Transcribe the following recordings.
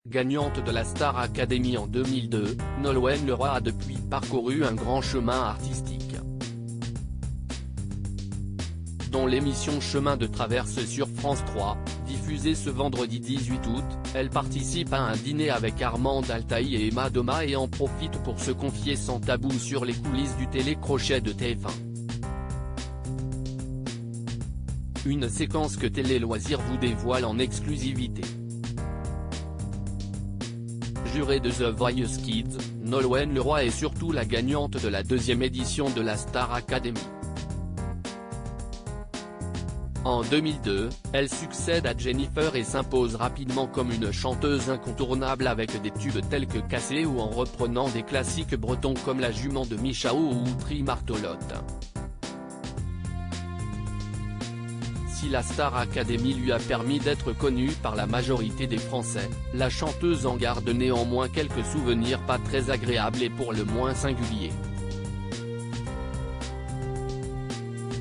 Gagnante de la Star Academy en 2002, Nolwenn Leroy a depuis parcouru un grand chemin artistique. Dans l'émission Chemin de traverse sur France 3, diffusée ce vendredi 18 août, elle participe à un dîner avec Armande Altaï et Emma Doma et en profite pour se confier sans tabou sur les coulisses du télécrochet de TF1. Une séquence que Télé Loisirs vous dévoile en exclusivité. Jurée de The Voice Kids, Nolwenn Leroy est surtout la gagnante de la deuxième édition de la Star Academy. En 2002, elle succède à Jennifer et s'impose rapidement comme une chanteuse incontournable avec des tubes tels que Cassé ou en reprenant des classiques bretons comme La Jument de Michao ou Tri-Martolotte. Si la Star Academy lui a permis d'être connue par la majorité des Français, la chanteuse en garde néanmoins quelques souvenirs pas très agréables et pour le moins singuliers.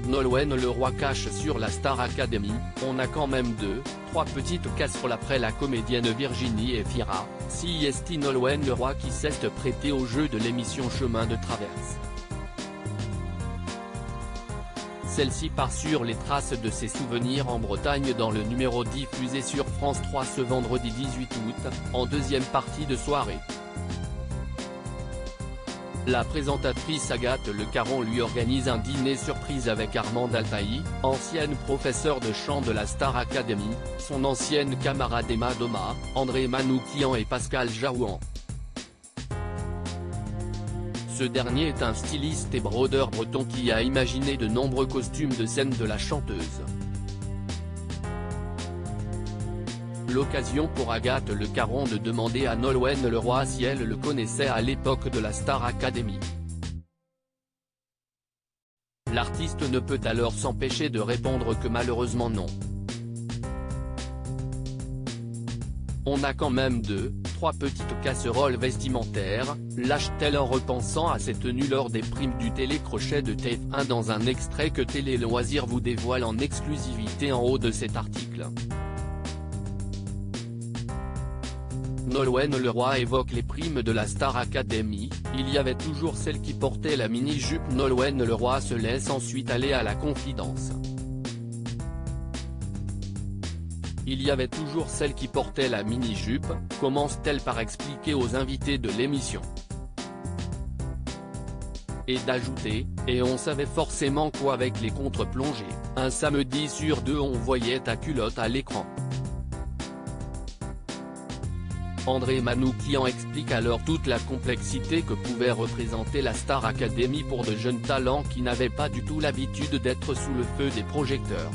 Nolwenn Leroy cache sur la Star Academy, on a quand même 2-3 petites casseroles après la comédienne Virginie Efira, CST Nolwenn Leroy qui s'est prêtée au jeu de l'émission Chemin de traverse. Celle-ci part sur les traces de ses souvenirs en Bretagne dans le numéro diffusé sur France 3 ce vendredi 18 août, en deuxième partie de soirée. La présentatrice Agathe Le Caron lui organise un dîner surprise avec Armande Altaï, ancienne professeure de chant de la Star Academy, son ancienne camarade Emma Doma, André Manoukian et Pascal Jaouan. Ce dernier est un styliste et brodeur breton qui a imaginé de nombreux costumes de scène de la chanteuse. L'occasion pour Agathe Le Caron de demander à Nolwenn Leroy si elle le connaissait à l'époque de la Star Academy. L'artiste ne peut alors s'empêcher de répondre que malheureusement non. On a quand même 2-3 petites casseroles vestimentaires, lâche-t-elle en repensant à ses tenues lors des primes du télécrochet de TF1 dans un extrait que Télé Loisirs vous dévoile en exclusivité en haut de cet article. Nolwenn Leroy évoque les primes de la Star Academy, il y avait toujours celle qui portait la mini-jupe. Nolwenn Leroy se laisse ensuite aller à la confidence. Il y avait toujours celle qui portait la mini-jupe, commence-t-elle par expliquer aux invités de l'émission. Et d'ajouter, et on savait forcément quoi avec les contre-plongées, un samedi sur 2 on voyait ta culotte à l'écran. André Manoukian explique alors toute la complexité que pouvait représenter la Star Academy pour de jeunes talents qui n'avaient pas du tout l'habitude d'être sous le feu des projecteurs.